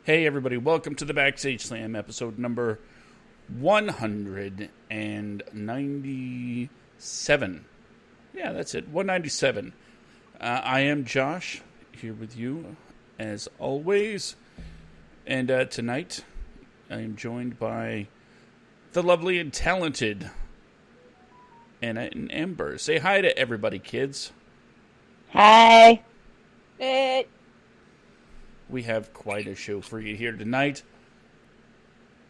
Hey everybody, welcome to the Backstage Slam, episode number 197. Yeah, that's it, 197. I am Josh, here with you, as always. And tonight, I am joined by the lovely and talented Anna and Amber. Say hi to everybody, kids. Hi. Hey. We have quite a show for you here tonight.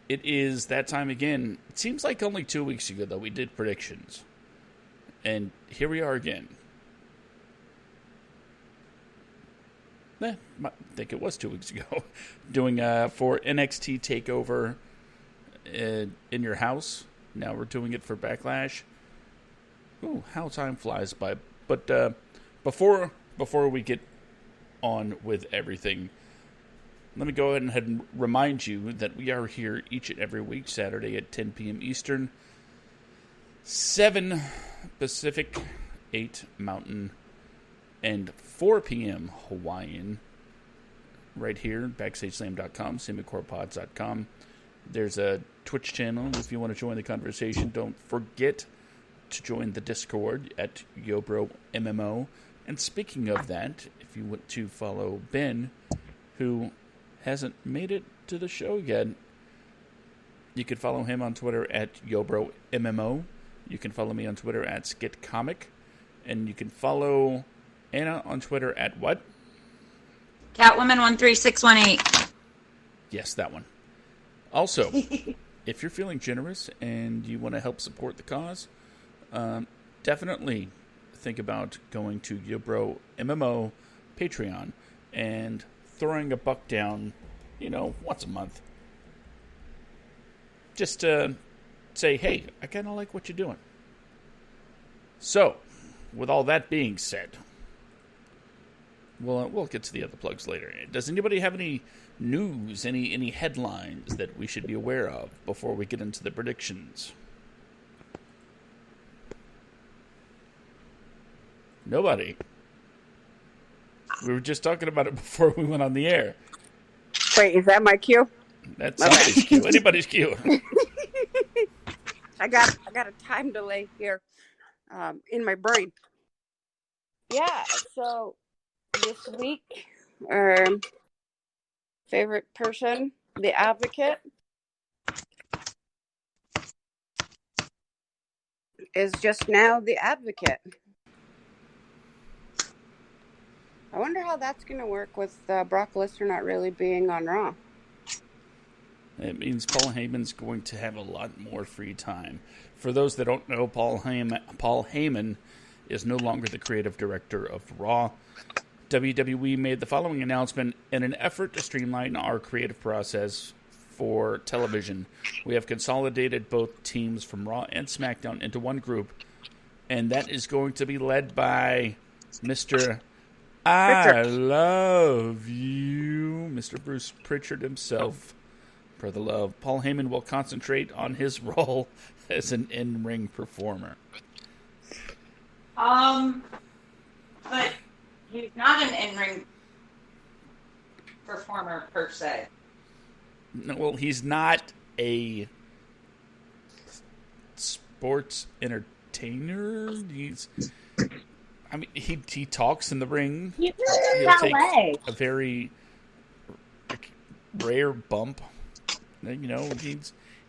It is that time again. It seems like only 2 weeks ago that we did predictions. And here we are again. I think it was 2 weeks ago. Doing for NXT TakeOver in your house. Now we're doing it for Backlash. Ooh, how time flies by. But before we get on with everything, let me go ahead and remind you that we are here each and every week, Saturday at 10 p.m. Eastern, 7 Pacific, 8 Mountain, and 4 p.m. Hawaiian, right here, BackstageSlam.com, SemiCorePods.com. There's a Twitch channel if you want to join the conversation. Don't forget to join the Discord at YoBroMMO. And speaking of that, if you want to follow Ben, who hasn't made it to the show yet, you can follow him on Twitter at YoBroMMO. You can follow me on Twitter at SkitComic. And you can follow Anna on Twitter at what? Catwoman13618. Yes, that one. Also, if you're feeling generous and you want to help support the cause, definitely think about going to YoBro MMO Patreon and throwing a buck down, once a month. Just to say, hey, I kind of like what you're doing. So, with all that being said, we'll get to the other plugs later. Does anybody have any news, any headlines that we should be aware of before we get into the predictions? Nobody. We were just talking about it before we went on the air. Wait, is that my cue? That's somebody's cue. Anybody's cue. I got a time delay here in my brain. Yeah, so this week, favorite person, The Advocate, is just now The Advocate. I wonder how that's going to work with Brock Lesnar not really being on Raw. It means Paul Heyman's going to have a lot more free time. For those that don't know, Paul Heyman is no longer the creative director of Raw. WWE made the following announcement: in an effort to streamline our creative process for television, we have consolidated both teams from Raw and SmackDown into one group, and that is going to be led by Mr. I love you, Mr. Bruce Pritchard himself. For the love, Paul Heyman will concentrate on his role as an in-ring performer. But he's not an in-ring performer per se. No, well, he's not a sports entertainer. He talks in the ring. He'll take a very rare bump.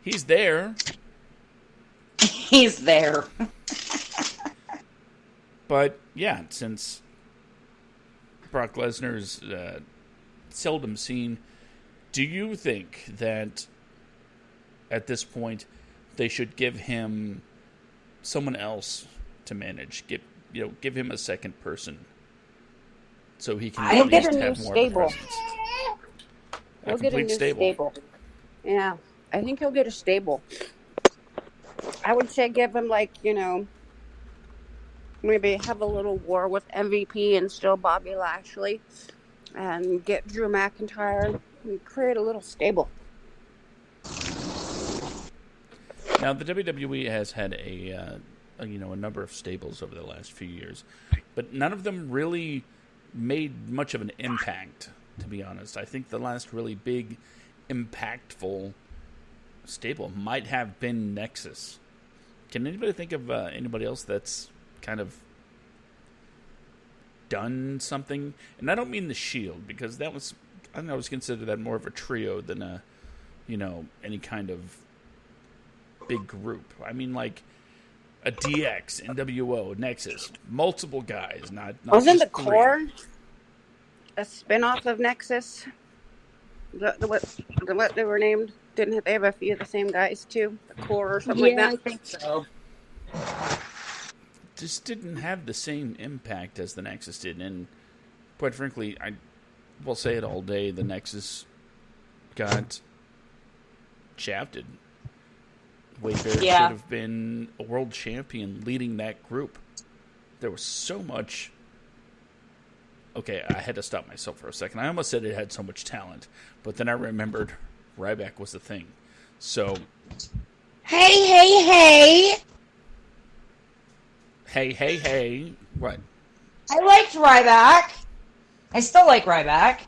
He's there. He's there. But yeah, since Brock Lesnar's seldom seen, do you think that at this point they should give him someone else to manage? Give him a second person so he can at least have more of a presence. He'll get a new stable. Yeah, I think he'll get a stable. I would say give him maybe have a little war with MVP and still Bobby Lashley, and get Drew McIntyre and create a little stable. Now, the WWE has had a number of stables over the last few years, but none of them really made much of an impact to be honest. I think the last really big, impactful stable might have been Nexus. Can anybody think of anybody else that's kind of done something? And I don't mean the Shield, because that was, I don't know, I was consider that more of a trio than a, any kind of big group. I mean, like a DX, NWO, Nexus, multiple guys, not Wasn't just the three. Core a spinoff of Nexus? What they were named? Didn't they have a few of the same guys too? The Core or something like that? I think so. Just didn't have the same impact as the Nexus did, and quite frankly, I will say it all day, the Nexus got shafted. Wade Barrett should have been a world champion leading that group. There was so much. Okay, I had to stop myself for a second. I almost said it had so much talent, but then I remembered Ryback was the thing. So, Hey! Hey. What? I liked Ryback. I still like Ryback.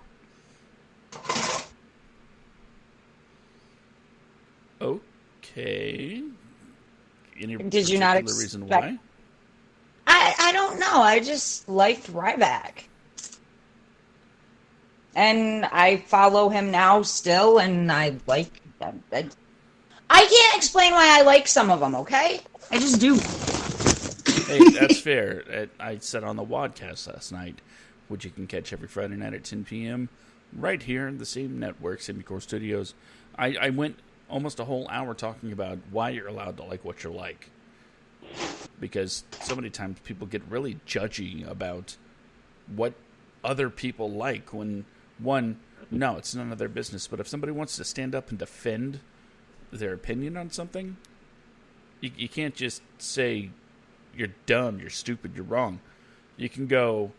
Okay. Any Did you not particular reason why? I don't know. I just liked Ryback. And I follow him now still, and I like them. I can't explain why I like some of them, okay? I just do. Hey, that's fair. I said on the Wadcast last night, which you can catch every Friday night at 10 p.m. right here in the same network, Semicore Studios. I went almost a whole hour talking about why you're allowed to like what you like. Because so many times people get really judgy about what other people like when, one, no, it's none of their business. But if somebody wants to stand up and defend their opinion on something, you can't just say you're dumb, you're stupid, you're wrong. You can go,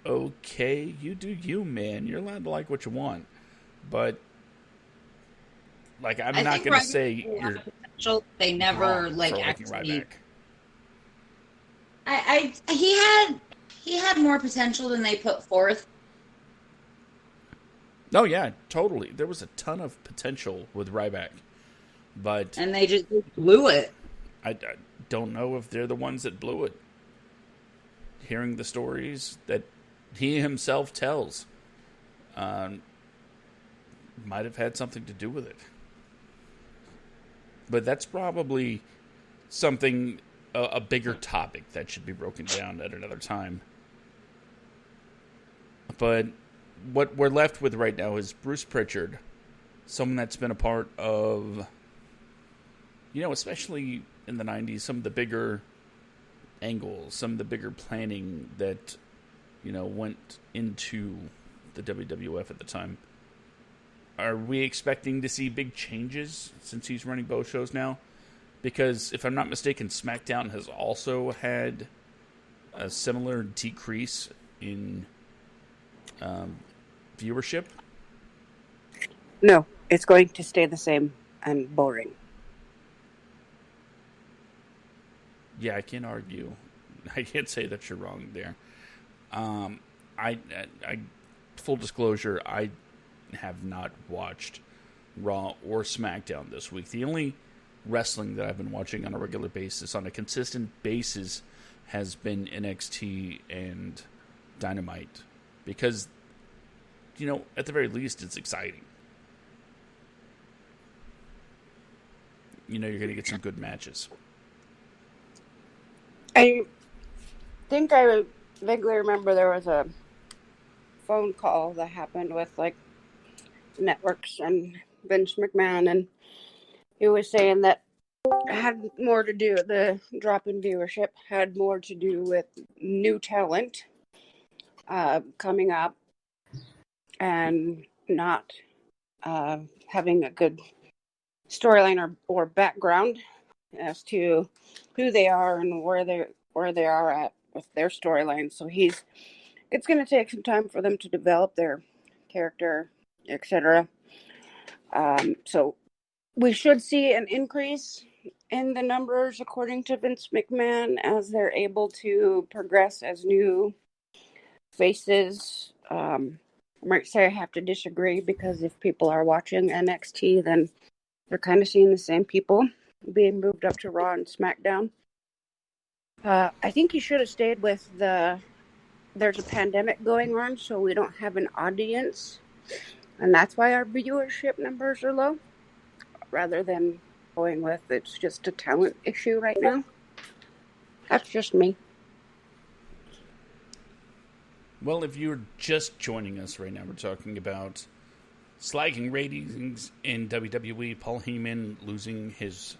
okay, you do you, man. You're allowed to like what you want. But, like, I'm not going to say you're potential. They never like actually. Ryback. He had more potential than they put forth. Oh yeah, totally. There was a ton of potential with Ryback, but And they just blew it. I don't know if they're the ones that blew it. Hearing the stories that he himself tells, might have had something to do with it. But that's probably something, a bigger topic that should be broken down at another time. But what we're left with right now is Bruce Pritchard, someone that's been a part of, especially in the 90s, some of the bigger angles, some of the bigger planning that, went into the WWF at the time. Are we expecting to see big changes since he's running both shows now? Because if I'm not mistaken, SmackDown has also had a similar decrease in viewership. No, it's going to stay the same and boring. Yeah, I can't argue. I can't say that you're wrong there. I full disclosure, I have not watched Raw or SmackDown this week. The only wrestling that I've been watching on a regular basis, on a consistent basis, has been NXT and Dynamite. Because, at the very least, it's exciting. You're going to get some good matches. I think I vaguely remember there was a phone call that happened with, networks and Vince McMahon, and he was saying that it had more to do, the drop in viewership had more to do with new talent coming up and not having a good storyline or background as to who they are and where they are at with their storyline. So it's going to take some time for them to develop their character, etc. So we should see an increase in the numbers according to Vince McMahon as they're able to progress as new faces I might say I have to disagree, because if people are watching NXT, then they're kind of seeing the same people being moved up to Raw and SmackDown. I think he should have stayed with there's a pandemic going on, so we don't have an audience, and that's why our viewership numbers are low, rather than going with it's just a talent issue right now. That's just me. Well, if you're just joining us right now, we're talking about slagging ratings in WWE, Paul Heyman losing his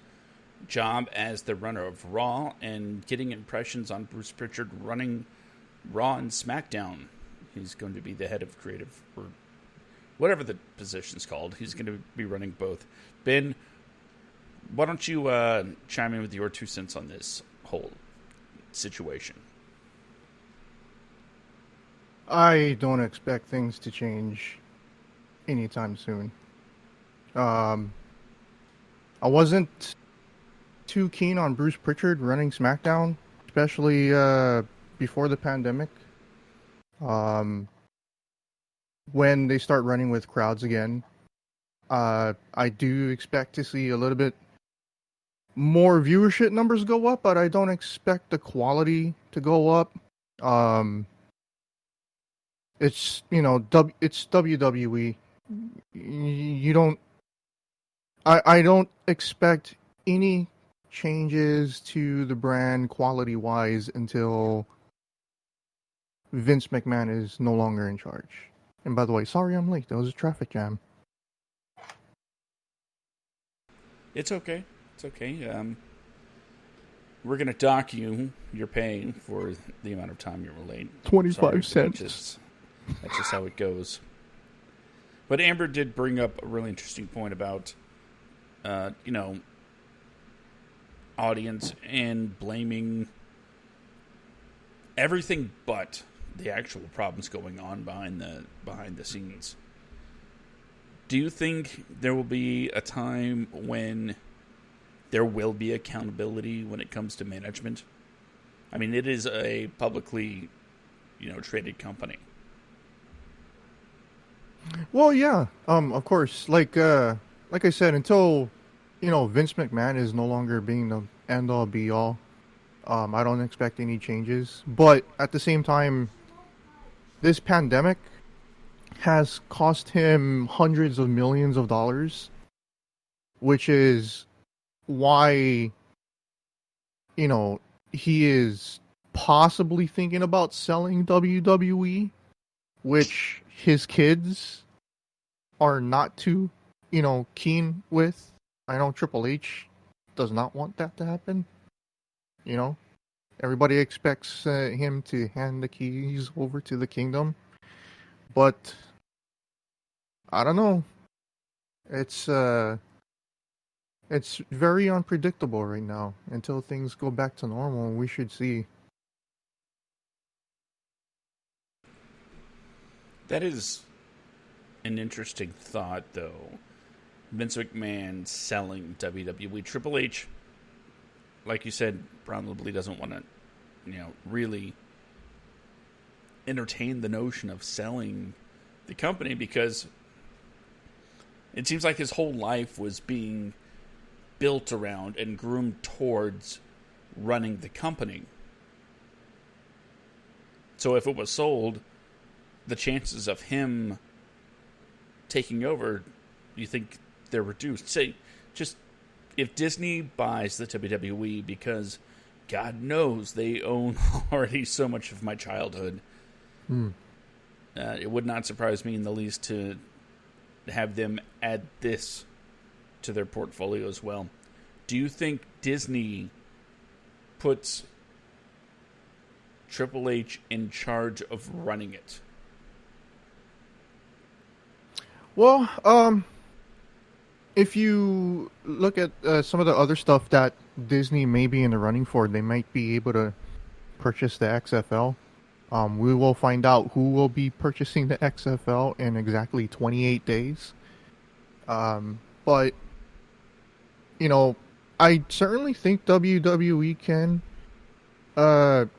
job as the runner of Raw, and getting impressions on Bruce Pritchard running Raw and SmackDown. He's going to be the head of creative, or whatever the position's called. He's going to be running both. Ben, why don't you chime in with your 2 cents on this whole situation? I don't expect things to change anytime soon. I wasn't too keen on Bruce Pritchard running SmackDown, especially before the pandemic. When they start running with crowds again, I do expect to see a little bit more viewership numbers go up, but I don't expect the quality to go up. It's, it's WWE. You don't. I don't expect any changes to the brand quality wise until Vince McMahon is no longer in charge. And by the way, sorry I'm late. There was a traffic jam. It's okay. It's okay. We're going to dock you your pay for the amount of time you were late. 25 cents. That's just how it goes. But Amber did bring up a really interesting point about, audience and blaming everything but the actual problems going on behind the scenes. Do you think there will be a time when there will be accountability when it comes to management? I mean, it is a publicly, traded company. Well, yeah. Of course. Like I said, until Vince McMahon is no longer being the end all be all, I don't expect any changes. But at the same time, this pandemic has cost him hundreds of millions of dollars, which is why he is possibly thinking about selling WWE, which his kids are not too, keen with. I know Triple H does not want that to happen. Everybody expects him to hand the keys over to the kingdom. But I don't know. It's very unpredictable right now. Until things go back to normal, we should see. That is an interesting thought, though. Vince McMahon selling WWE. Triple H, like you said, probably doesn't want to, really entertain the notion of selling the company, because it seems like his whole life was being built around and groomed towards running the company. So if it was sold, the chances of him taking over, you think they're reduced? Say, just if Disney buys the WWE, because God knows they own already so much of my childhood, it would not surprise me in the least to have them add this to their portfolio as well. Do you think Disney puts Triple H in charge of running it? Well, if you look at some of the other stuff that Disney may be in the running for, they might be able to purchase the XFL. We will find out who will be purchasing the XFL in exactly 28 days. But, I certainly think WWE can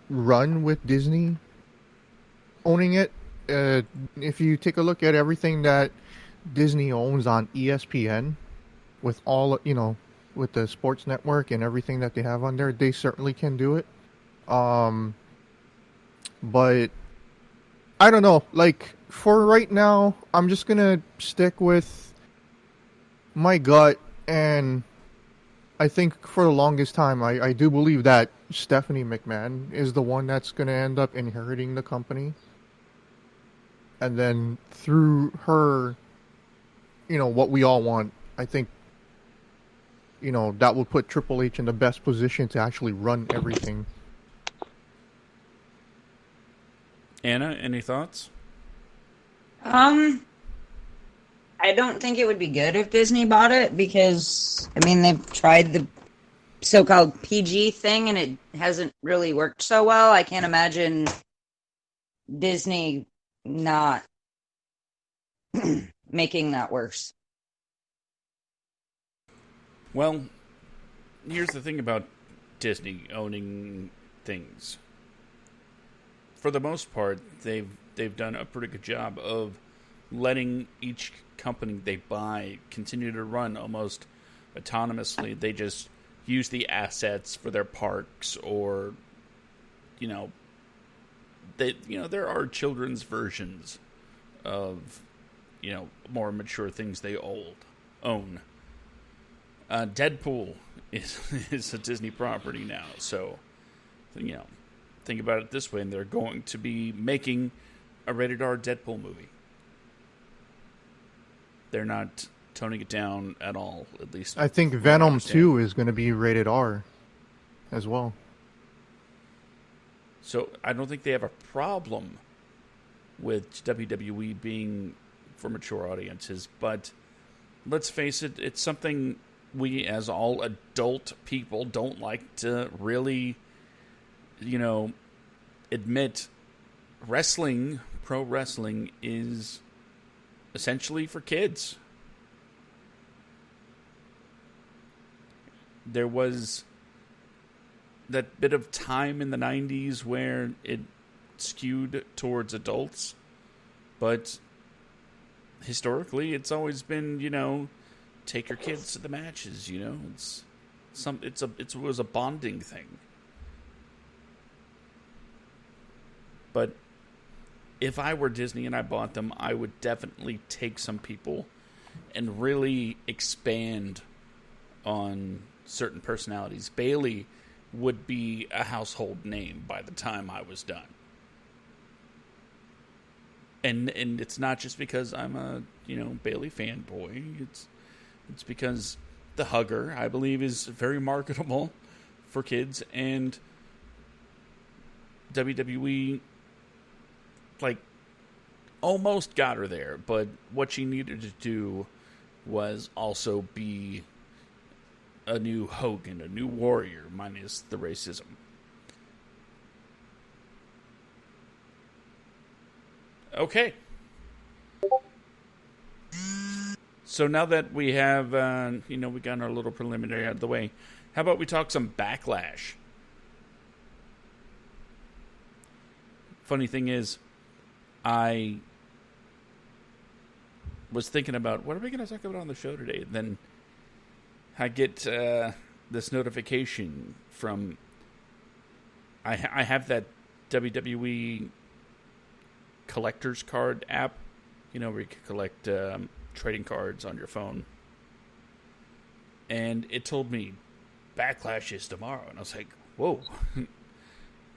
run with Disney owning it. if you take a look at everything that Disney owns on ESPN, with all with the sports network and everything that they have on there, they certainly can do it. But I don't know. Like for right now, I'm just gonna stick with my gut, and I think for the longest time, I do believe that Stephanie McMahon is the one that's gonna end up inheriting the company, and then through her, what we all want. I think that will put Triple H in the best position to actually run everything. Anna, any thoughts? I don't think it would be good if Disney bought it because, I mean, they've tried the so-called PG thing and it hasn't really worked so well. I can't imagine Disney not making that worse. Well, here's the thing about Disney owning things. For the most part, they've done a pretty good job of letting each company they buy continue to run almost autonomously. They just use the assets for their parks, or there are children's versions of more mature things they own. Deadpool is a Disney property now, so think about it this way, and they're going to be making a rated R Deadpool movie. They're not toning it down at all, at least. I think Venom 2 is going to be rated R as well. So I don't think they have a problem with WWE being for mature audiences, but let's face it, it's something we as all adult people don't like to really admit. Pro wrestling is essentially for kids. There was that bit of time in the 90s where it skewed towards adults, but historically it's always been, take your kids to the matches, it was a bonding thing. But if I were Disney and I bought them, I would definitely take some people and really expand on certain personalities. Bailey would be a household name by the time I was done. And it's not just because I'm a, Bailey fanboy. It's because the hugger, I believe, is very marketable for kids, and WWE almost got her there, but what she needed to do was also be a new Hogan, a new Warrior, minus the racism. Okay. So now that we have, we got our little preliminary out of the way, how about we talk some Backlash? Funny thing is, I was thinking about, what are we going to talk about on the show today? And then I get this notification from, I have that WWE collector's card app, where you can collect trading cards on your phone. And it told me Backlash is tomorrow. And I was like, whoa,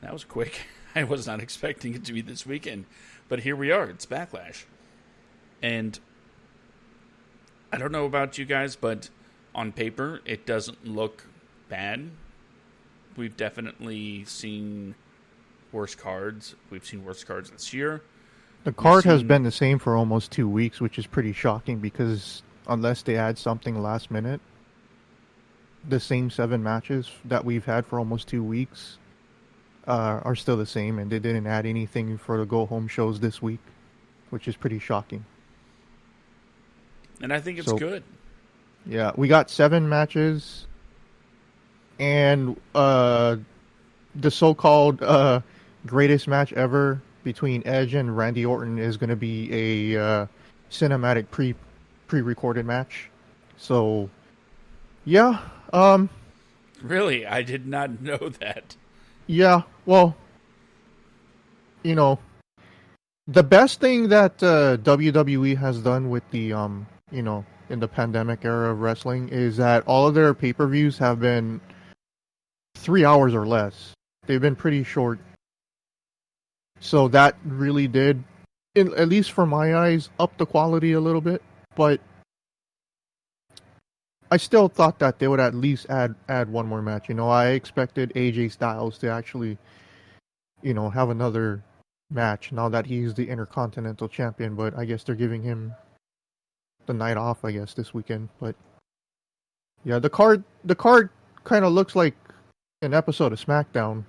that was quick. I was not expecting it to be this weekend. But here we are. It's Backlash. And I don't know about you guys, but on paper, it doesn't look bad. We've definitely seen worse cards. We've seen worse cards this year. The card has been the same for almost 2 weeks, which is pretty shocking because unless they add something last minute, the same 7 matches that we've had for almost 2 weeks are still the same, and they didn't add anything for the go-home shows this week, which is pretty shocking. And I think it's good. Yeah, we got 7 matches, and the so-called greatest match ever between Edge and Randy Orton is going to be a cinematic pre-recorded match. So, yeah, Really? I did not know that. yeah. Well, you know, the best thing that WWE has done with the in the pandemic era of wrestling is that all of their pay-per-views have been 3 hours or less. They've been pretty short. So that really did, at least for my eyes, up the quality a little bit. But I still thought that they would at least add one more match. I expected AJ Styles to actually, have another match now that he's the Intercontinental Champion. But I guess they're giving him the night off, I guess, this weekend. But yeah, the card kind of looks like an episode of SmackDown.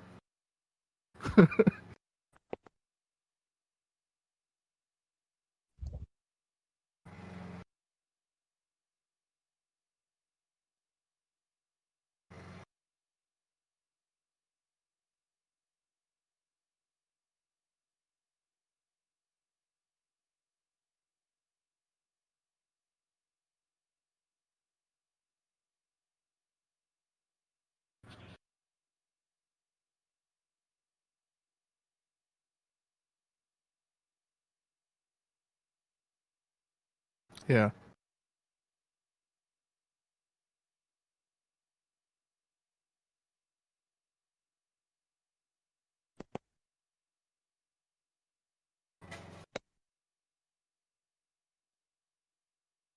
Yeah.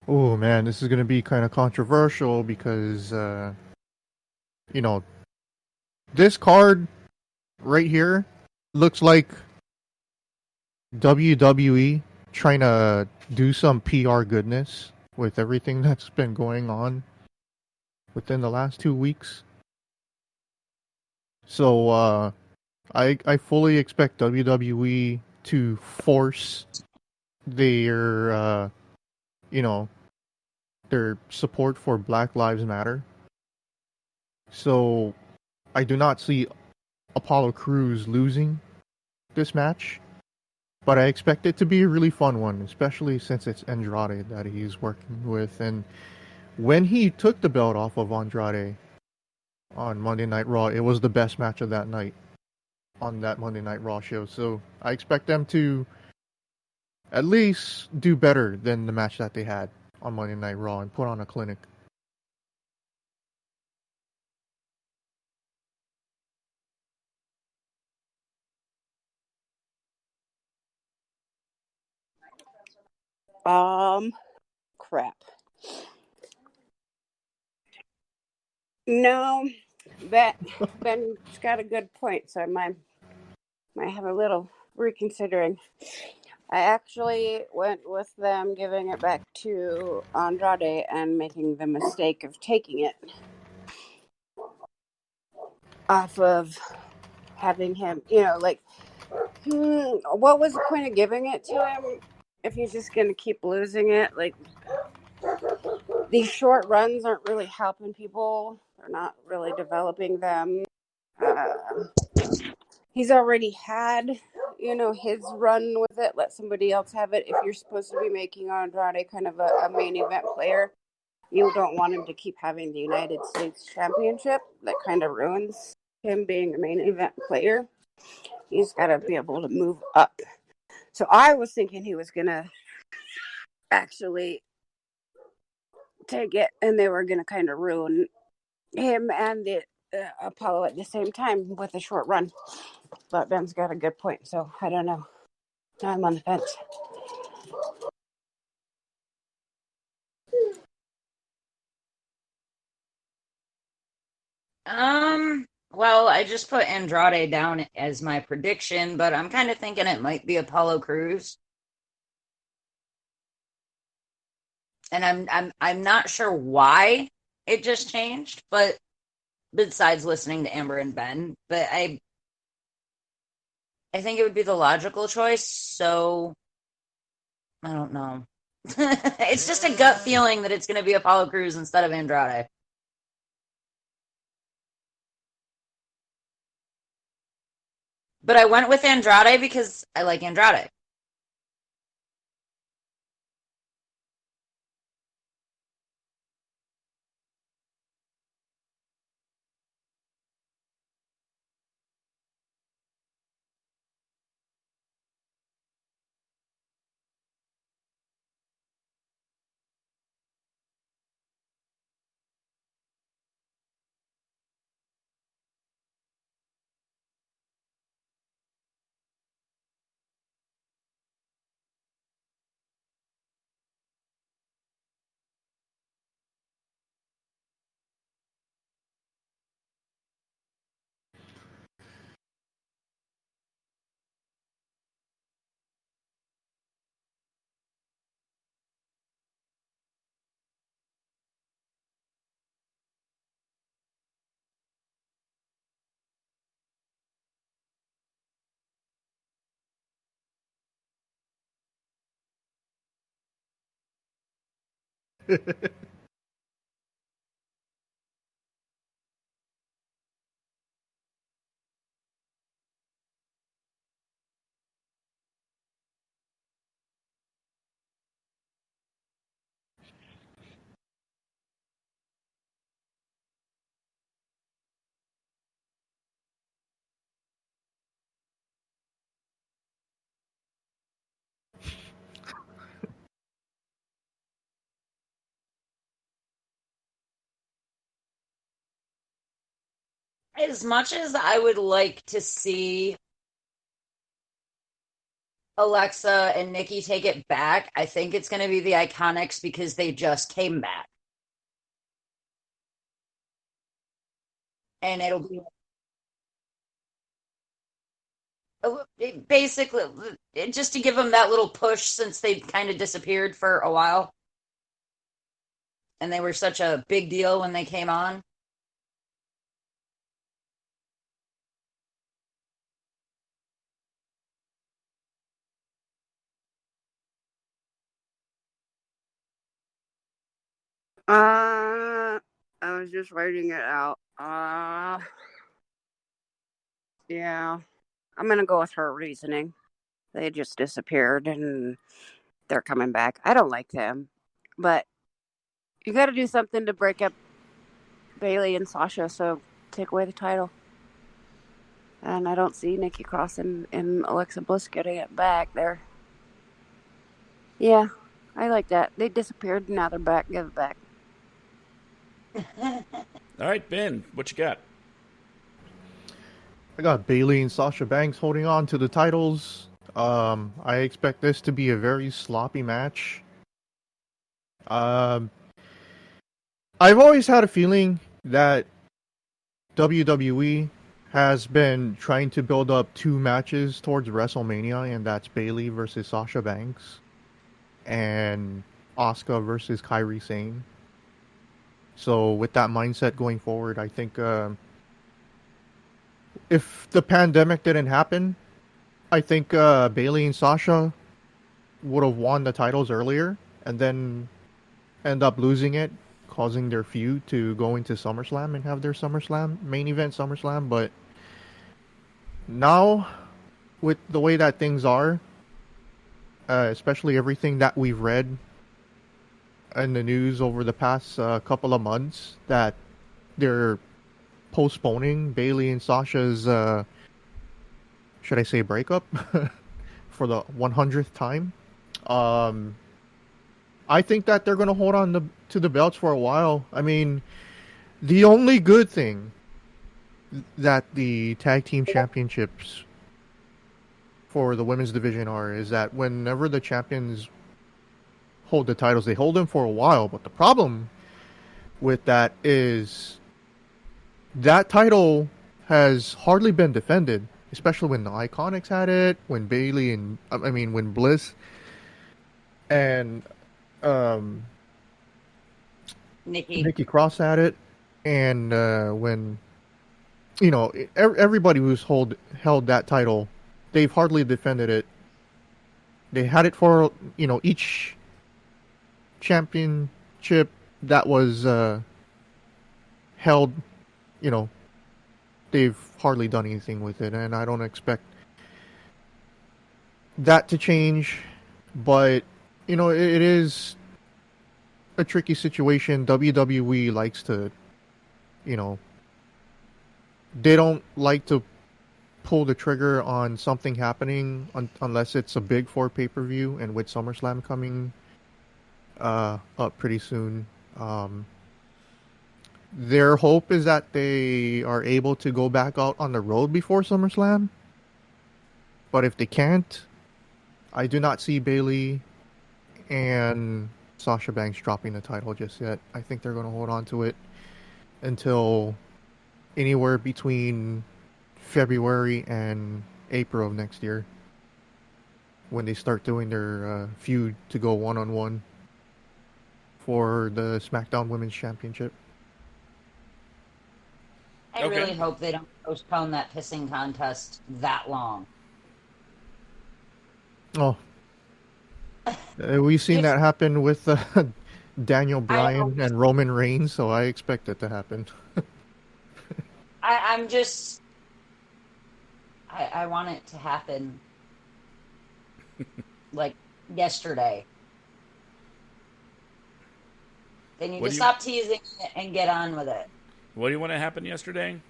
Oh man, this is gonna be kind of controversial because you know this card right here looks like WWE trying to do some PR goodness with everything that's been going on within the last 2 weeks. So I fully expect WWE to force their you know their support for Black Lives Matter. So I do not see Apollo Crews losing this match, but I expect it to be a really fun one, especially since it's Andrade that he's working with. And when he took the belt off of Andrade on Monday Night Raw, it was the best match of that night on that Monday Night Raw show. So I expect them to at least do better than the match that they had on Monday Night Raw and put on a clinic. Crap. No, Ben's got a good point, so I might have a little reconsidering. I actually went with them giving it back to Andrade and making the mistake of taking it off of having him, what was the point of giving it to him if he's just going to keep losing it? Like, these short runs aren't really helping people. They're not really developing them. He's already had, his run with it. Let somebody else have it. If you're supposed to be making Andrade kind of a main event player, you don't want him to keep having the United States Championship. That kind of ruins him being a main event player. He's got to be able to move up. So I was thinking he was going to actually take it, and they were going to kind of ruin him and the Apollo at the same time with a short run. But Ben's got a good point, so I don't know. I'm on the fence. Well, I just put Andrade down as my prediction, but I'm kind of thinking it might be Apollo Crews. And I'm not sure why it just changed, but besides listening to Amber and Ben, but I think it would be the logical choice, so I don't know. It's just a gut feeling that it's going to be Apollo Crews instead of Andrade. But I went with Andrade because I like Andrade. As much as I would like to see Alexa and Nikki take it back, I think it's going to be the Iconics because they just came back. And it'll be basically just to give them that little push since they kind of disappeared for a while. And they were such a big deal when they came on. I was just writing it out. Yeah. I'm gonna go with her reasoning. They just disappeared and they're coming back. I don't like them, but you got to do something to break up Bailey and Sasha, so take away the title. And I don't see Nikki Cross and Alexa Bliss getting it back there. Yeah, I like that. They disappeared, now they're back. Give it back. All right, Ben, what you got? I got Bailey and Sasha Banks holding on to the titles. I expect this to be a very sloppy match. I've always had a feeling that WWE has been trying to build up two matches towards WrestleMania, and that's Bailey versus Sasha Banks and Asuka versus Kairi Sane. So with that mindset going forward, I think if the pandemic didn't happen, I think Bailey and Sasha would have won the titles earlier and then end up losing it, causing their feud to go into SummerSlam and have their SummerSlam main event SummerSlam. But now, with the way that things are, especially everything that we've read in the news over the past couple of months, that they're postponing Bailey and Sasha's, should I say, breakup for the 100th time. I think that they're going to hold on to the belts for a while. I mean, the only good thing that the tag team championships for the women's division is that whenever the champions hold the titles, they hold them for a while. But the problem with that is that title has hardly been defended, especially when the Iconics had it, when when Bliss and Nikki Cross had it, and when everybody who's held that title, they've hardly defended it. They had it for each championship that was held. They've hardly done anything with it, and I don't expect that to change, but it is a tricky situation. WWE likes to, you know, they don't like to pull the trigger on something happening unless it's a big four pay-per-view, and with SummerSlam coming up pretty soon, their hope is that they are able to go back out on the road before SummerSlam. But if they can't, I do not see Bayley and Sasha Banks dropping the title just yet. I think they're going to hold on to it until anywhere between February and April of next year, when they start doing their feud to go one-on-one for the SmackDown Women's Championship. I really hope they don't postpone that pissing contest that long. Oh, we've seen that happen with Daniel Bryan and Roman Reigns, so I expect it to happen. I'm just... I want it to happen like yesterday. They need to stop teasing it and get on with it. What do you want to happen yesterday?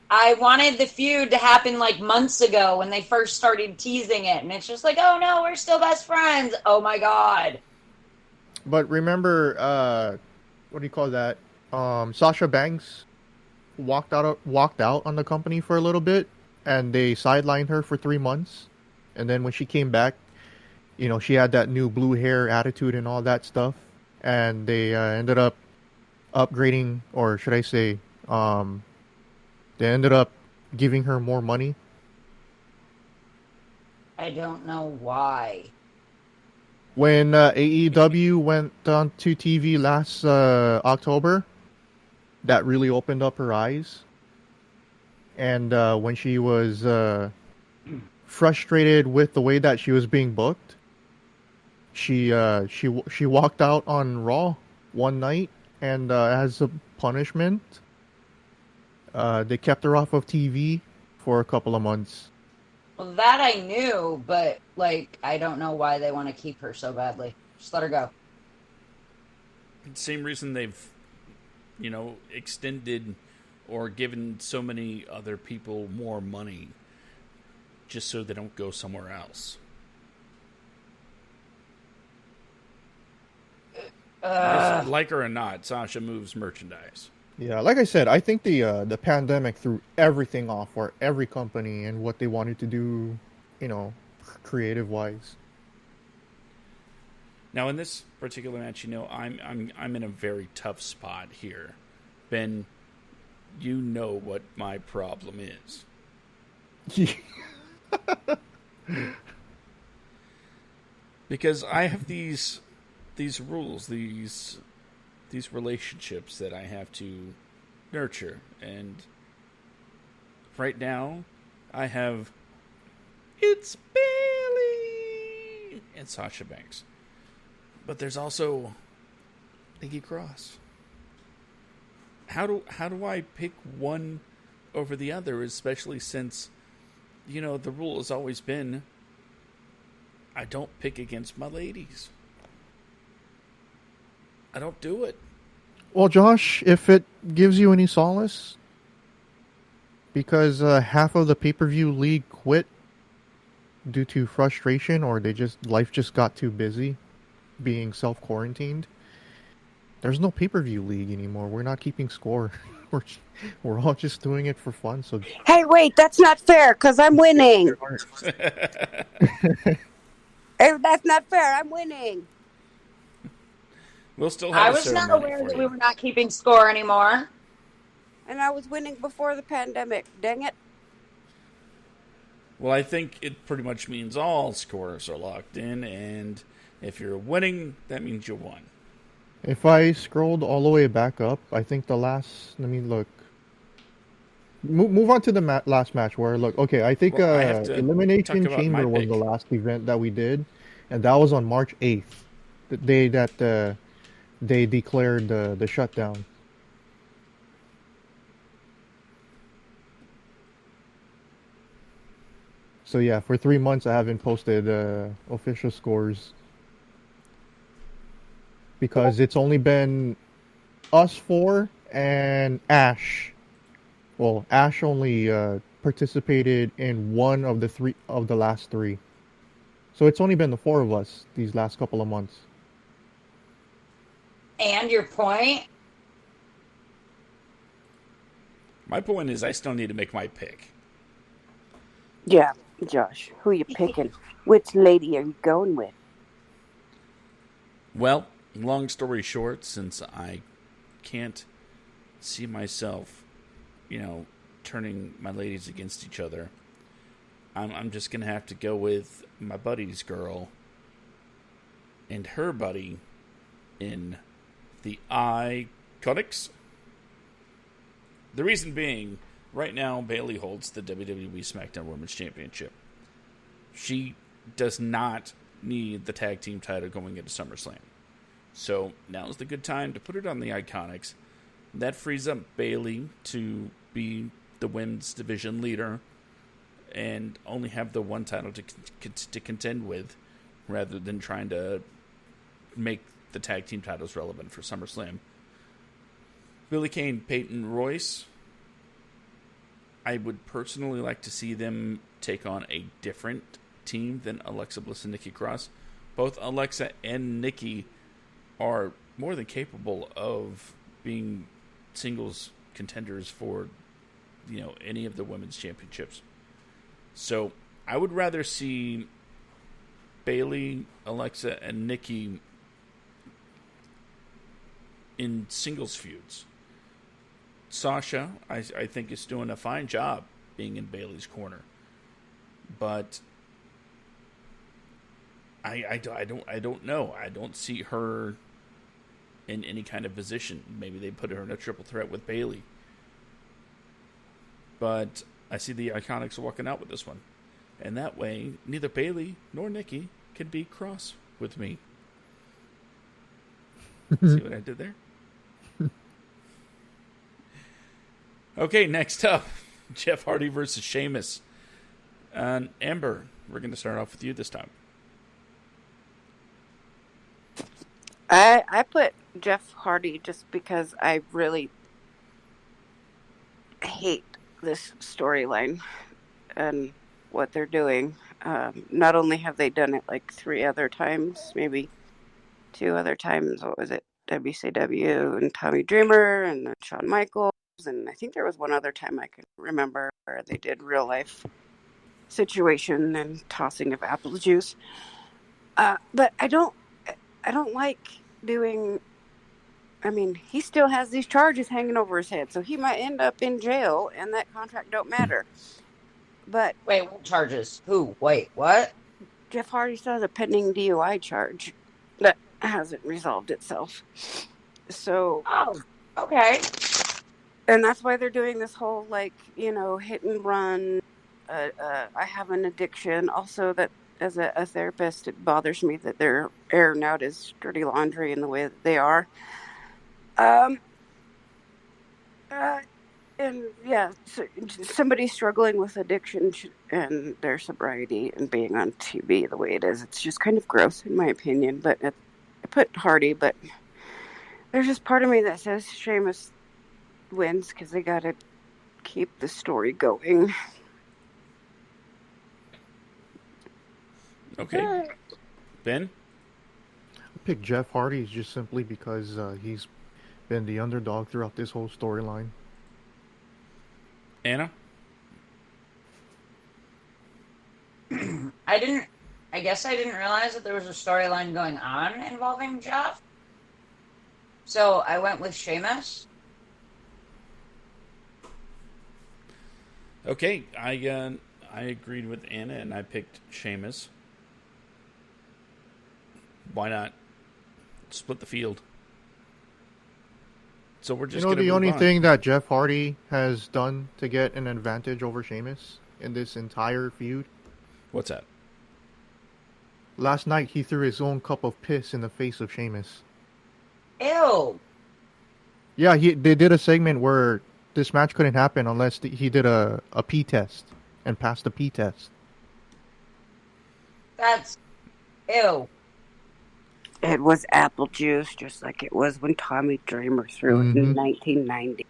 I wanted the feud to happen like months ago when they first started teasing it. And it's just like, oh no, we're still best friends. Oh my God. But remember, what do you call that? Sasha Banks walked out on the company for a little bit, and they sidelined her for 3 months. And then when she came back, she had that new blue hair attitude and all that stuff. And they ended up upgrading, or should I say, they ended up giving her more money. I don't know why. When AEW went on to TV last October, that really opened up her eyes. And when she was frustrated with the way that she was being booked, she walked out on Raw one night, and as a punishment, they kept her off of TV for a couple of months. Well, that I knew, but I don't know why they want to keep her so badly. Just let her go. Same reason they've, extended or given so many other people more money, just so they don't go somewhere else. Like her or not, Sasha moves merchandise. Yeah, like I said, I think the pandemic threw everything off for every company and what they wanted to do, creative wise. Now, in this particular match, I'm in a very tough spot here, Ben. You know what my problem is. Because I have these rules, these relationships that I have to nurture, and right now I have it's Bayley and Sasha Banks, but there's also Nikki Cross. How do I pick one over the other, especially since the rule has always been I don't pick against my ladies. I don't do it. Well, Josh, if it gives you any solace, because half of the pay-per-view league quit due to frustration, or life just got too busy being self-quarantined. There's no pay-per-view league anymore. We're not keeping score. We're all just doing it for fun. So hey, wait, that's not fair, because I'm winning. Hey, that's not fair. I'm winning. We'll still have I was not aware that we were not keeping score anymore. And I was winning before the pandemic. Dang it. Well, I think it pretty much means all scores are locked in, and if you're winning, that means you won. If I scrolled all the way back up, I think the last... Let me look. Move on to the last match where, look... Okay, I think Elimination Chamber was the last event that we did, and that was on March 8th. The day that they declared the shutdown. So yeah, for 3 months I haven't posted official scores because it's only been us four and Ash. Well, Ash only participated in one of the last three. So it's only been the four of us these last couple of months. And your point? My point is I still need to make my pick. Yeah, Josh, who you picking? Which lady are you going with? Well, long story short, since I can't see myself, turning my ladies against each other, I'm just going to have to go with my buddy's girl and her buddy in the Iconics. The reason being, right now, Bayley holds the WWE SmackDown Women's Championship. She does not need the tag team title going into SummerSlam. So now's the good time to put it on the Iconics. That frees up Bayley to be the women's division leader and only have the one title to contend with, rather than trying to make the tag team titles relevant for SummerSlam. Billie Kay, Peyton Royce, I would personally like to see them take on a different team than Alexa Bliss and Nikki Cross. Both Alexa and Nikki are more than capable of being singles contenders for, any of the women's championships. So I would rather see Bayley, Alexa, and Nikki in singles feuds. Sasha, I think, is doing a fine job being in Bayley's corner, but I don't know. I don't see her in any kind of position. Maybe they put her in a triple threat with Bayley, but I see the Iconics walking out with this one, and that way neither Bayley nor Nikki can be cross with me. See what I did there? Okay, next up, Jeff Hardy versus Sheamus. Amber, we're going to start off with you this time. I put Jeff Hardy just because I really hate this storyline and what they're doing. Not only have they done it like 3 other times, maybe 2 other times. What was it? WCW and Tommy Dreamer and Shawn Michaels. And I think there was one other time I can remember where they did real life situation and tossing of apple juice. But I don't like doing. I mean, he still has these charges hanging over his head, so he might end up in jail, and that contract don't matter. But wait, what charges? Who? Wait, what? Jeff Hardy still has a pending DUI charge that hasn't resolved itself. So, okay. And that's why they're doing this whole, hit and run. I have an addiction. Also, that as a therapist, it bothers me that they're airing out his dirty laundry in the way that they are. And yeah, so somebody struggling with addiction and their sobriety and being on TV the way it is, it's just kind of gross in my opinion. But I put Hardy, but there's just part of me that says Sheamus wins because they got to keep the story going. Okay. Ben? I picked Jeff Hardy just simply because he's been the underdog throughout this whole storyline. Anna? I guess I didn't realize that there was a storyline going on involving Jeff. So I went with Sheamus. Okay, I agreed with Anna and I picked Sheamus. Why not split the field? So we're just the only thing that Jeff Hardy has done to get an advantage over Sheamus in this entire feud? What's that? Last night he threw his own cup of piss in the face of Sheamus. Ew. Yeah, they did a segment where this match couldn't happen unless he did a pee test and passed the pee test. That's ew. It was apple juice, just like it was when Tommy Dreamer threw it in 1990.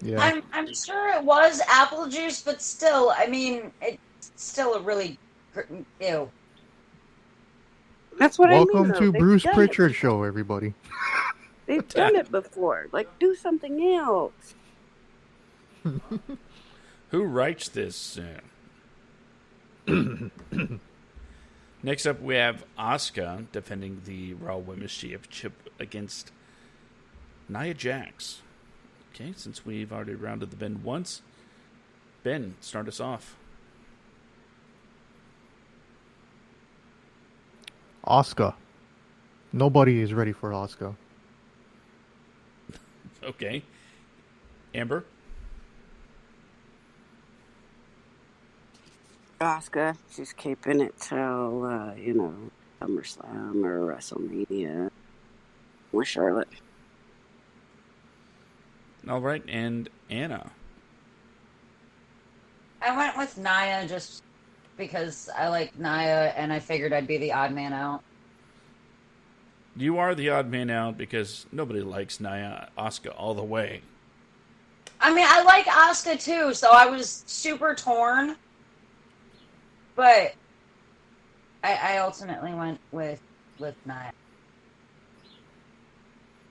Yeah. I'm sure it was apple juice, but still, I mean, it's still a really ew. That's what I mean, Welcome though. to They've Bruce done it Pritchard before. Show, everybody. They've done it before. Like, do something else. Who writes this? Next up, we have Asuka defending the Raw Women's Championship against Nia Jax. Okay, since we've already rounded the bend once, Ben, start us off. Asuka. Nobody is ready for Asuka. Okay. Amber? Asuka, she's keeping it till, SummerSlam or WrestleMania with Charlotte. All right, and Anna. I went with Nia just because I like Nia and I figured I'd be the odd man out. You are the odd man out because nobody likes Nia. Asuka all the way. I mean, I like Asuka too, so I was super torn. But I ultimately went with Nia.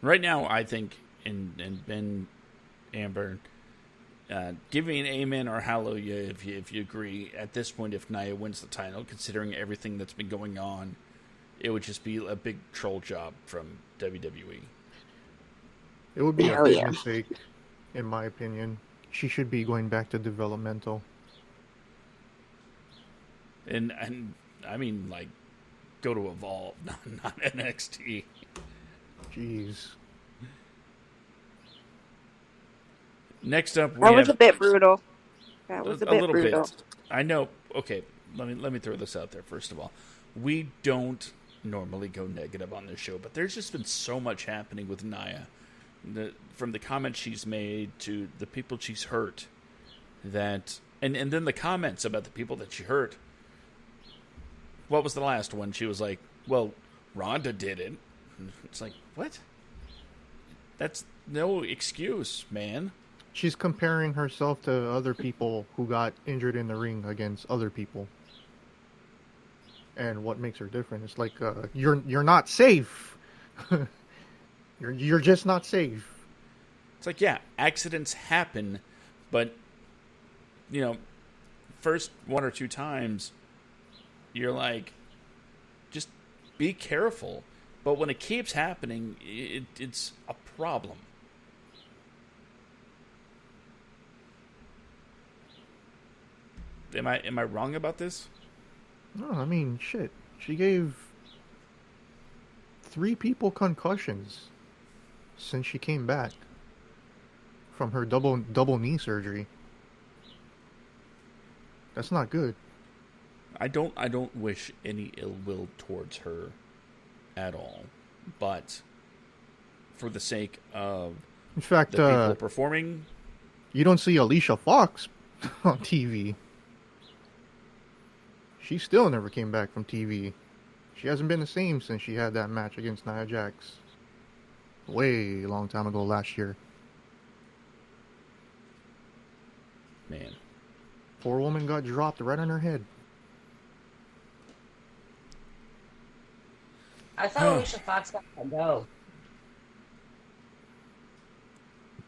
Right now, I think, and Ben, Amber, give me an amen or hallelujah if you agree. At this point, if Nia wins the title, considering everything that's been going on, it would just be a big troll job from WWE. It would be Hell a big yeah. mistake, in my opinion. She should be going back to developmental. And I mean, like, go to Evolve, not NXT. Jeez. Next up, we That was have a bit brutal. That was a a bit little brutal. bit. I know. Okay, let me throw this out there. First of all, we don't normally go negative on this show, but there's just been so much happening with Nia, from the comments she's made to the people she's hurt, that and then the comments about the people that she hurt. What was the last one? She was like, "Well, Rhonda did it." It's like, what? That's no excuse, man. She's comparing herself to other people who got injured in the ring against other people. And what makes her different? It's like you're not safe. you're just not safe. It's like, yeah, accidents happen, but first one or two times, you're like, just be careful. But when it keeps happening, it's a problem. Am I wrong about this? No, I mean, shit. She gave 3 people concussions since she came back from her double knee surgery. That's not good. I don't wish any ill will towards her at all, but for the sake of In fact, the people performing, you don't see Alicia Fox on TV. She still never came back from TV. She hasn't been the same since she had that match against Nia Jax. Way long time ago last year. man. Poor woman got dropped right on her head. I thought Alicia Fox got to go.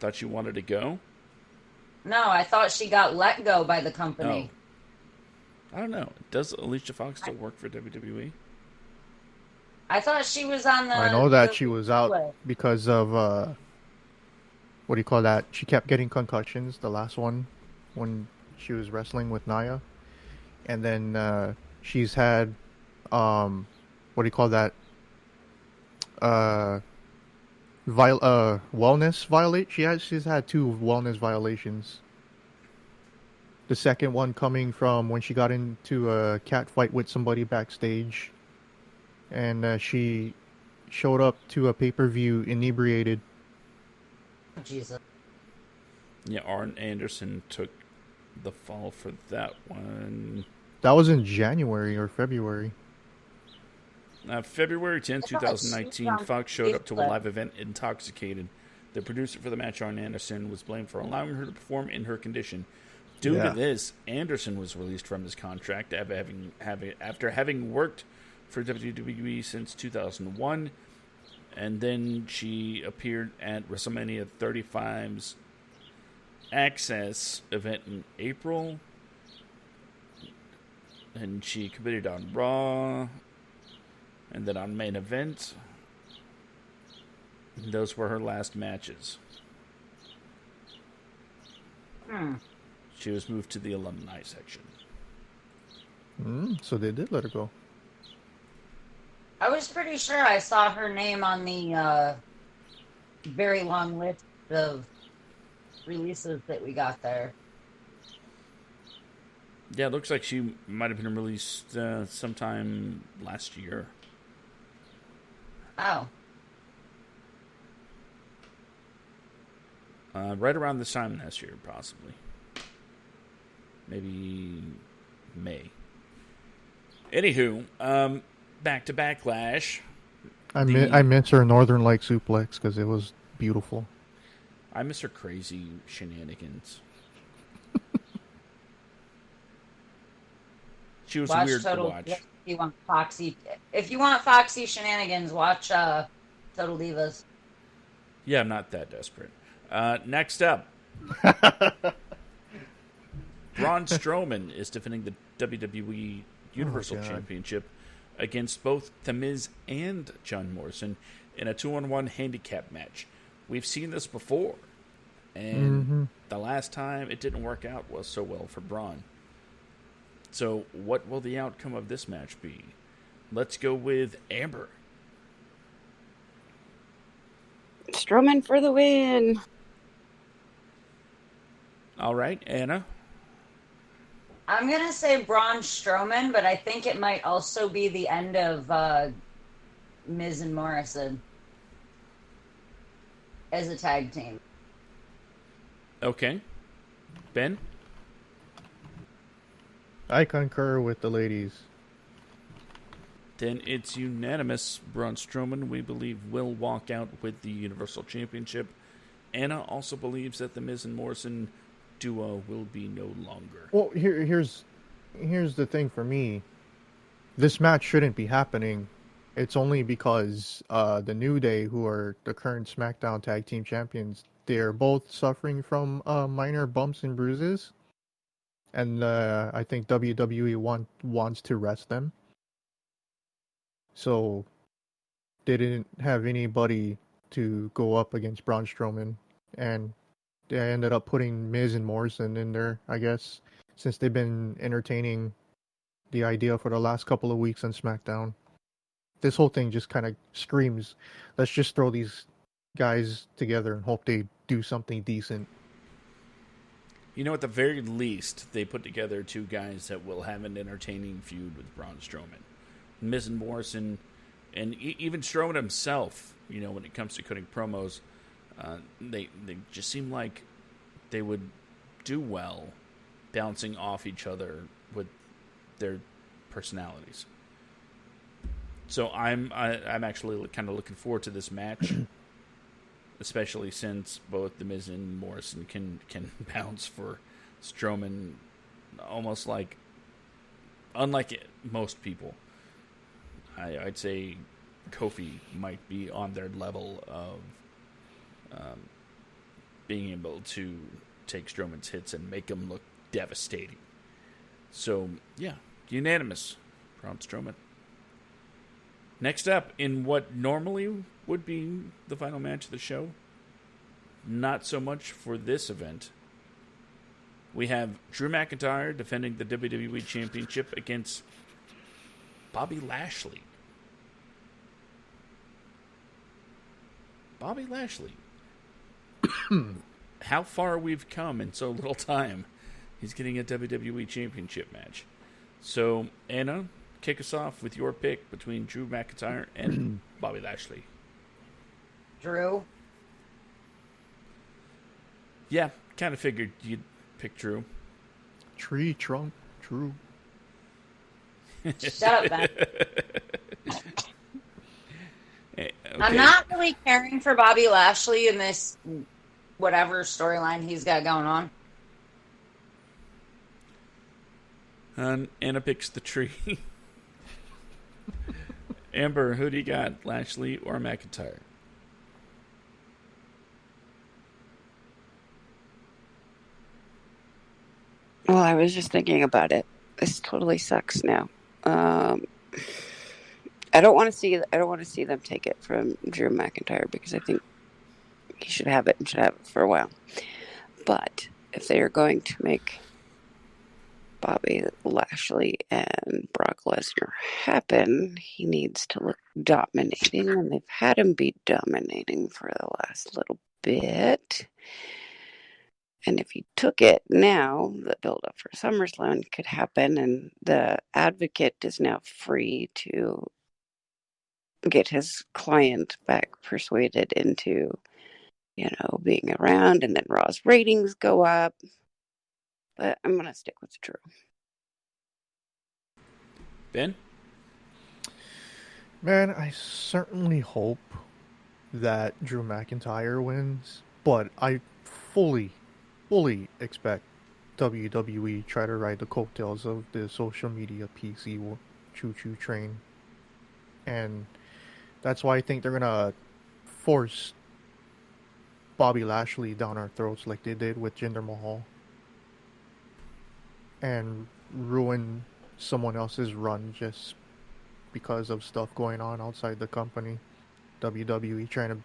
Thought you wanted to go? No, I thought she got let go by the company. I don't know. Does Alicia Fox still work for WWE? I thought she was on the... I know that she was out because of, what do you call that? She kept getting concussions, the last one, when she was wrestling with Nia. And then she's had, what do you call that? Wellness violate. She's had 2 wellness violations. The second one coming from when she got into a cat fight with somebody backstage, and she showed up to a pay-per-view inebriated. Jesus. Yeah, Arn Anderson took the fall for that one. That was in January or February. February 10th, I thought she was 2019, on Fox showed up to a Facebook. live event intoxicated. The producer for the match, Arn Anderson, was blamed for allowing her to perform in her condition. Due to this, Anderson was released from his contract after having worked for WWE since 2001. And then she appeared at WrestleMania 35's Access event in April. And she competed on Raw. And then on Main Event. And those were her last matches. She was moved to the alumni section. So they did let her go. I was pretty sure I saw her name on the very long list of releases that we got there. Yeah, it looks like she might have been released sometime last year. Oh. Right around this time last year, possibly. Maybe May. Anywho, back to Backlash. I miss her Northern Light suplex because it was beautiful. I miss her crazy shenanigans. She was Watch weird Total to watch. If you want Foxy shenanigans, watch Total Divas. Yeah, I'm not that desperate. Next up. Braun Strowman is defending the WWE Universal Championship against both The Miz and John Morrison in a 2-on-1 handicap match. We've seen this before, and the last time it didn't work out was so well for Braun. So what will the outcome of this match be? Let's go with Amber. Strowman for the win. All right, Anna. I'm going to say Braun Strowman, but I think it might also be the end of Miz and Morrison as a tag team. Okay. Ben? I concur with the ladies. Then it's unanimous. Braun Strowman, we believe, will walk out with the Universal Championship. Anna also believes that the Miz and Morrison duo will be no longer. Well, here's the thing for me. This match shouldn't be happening. It's only because the New Day, who are the current SmackDown Tag Team Champions, they're both suffering from minor bumps and bruises. And I think WWE wants to rest them. So they didn't have anybody to go up against Braun Strowman. And they ended up putting Miz and Morrison in there, I guess, since they've been entertaining the idea for the last couple of weeks on SmackDown. This whole thing just kind of screams, let's just throw these guys together and hope they do something decent. You know, at the very least, they put together two guys that will have an entertaining feud with Braun Strowman. Miz and Morrison, and even Strowman himself, you know, when it comes to cutting promos, they just seem like they would do well bouncing off each other with their personalities. So I'm actually kind of looking forward to this match, especially since both the Miz and Morrison can bounce for Strowman, almost like, unlike most people. I'd say Kofi might be on their level of being able to take Strowman's hits and make them look devastating. So, yeah, unanimous. Braun Strowman. Next up, in what normally would be the final match of the show, not so much for this event, we have Drew McIntyre defending the WWE Championship against Bobby Lashley. Bobby Lashley. How far we've come in so little time. He's getting a WWE Championship match. So, Anna, kick us off with your pick between Drew McIntyre and Bobby Lashley. Drew? Yeah, kind of figured you'd pick Drew. Tree trunk, Drew. Shut up, Ben. I'm not really caring for Bobby Lashley in this whatever storyline he's got going on. Anna picks the tree. Amber, who do you got, Lashley or McIntyre? Well, I was just thinking about it. This totally sucks now. I don't want to see them take it from Drew McIntyre because I think he should have it and should have it for a while. But if they are going to make Bobby Lashley and Brock Lesnar happen, he needs to look dominating, and they've had him be dominating for the last little bit. And if he took it now, the build-up for SummerSlam could happen, and the advocate is now free to get his client back persuaded into, being around, and then Raw's ratings go up. But I'm going to stick with Drew. Ben? Man, I certainly hope that Drew McIntyre wins, but I fully expect WWE try to ride the coattails of the social media PC choo-choo train. And that's why I think they're going to force Bobby Lashley down our throats like they did with Jinder Mahal. And ruin someone else's run just because of stuff going on outside the company. WWE trying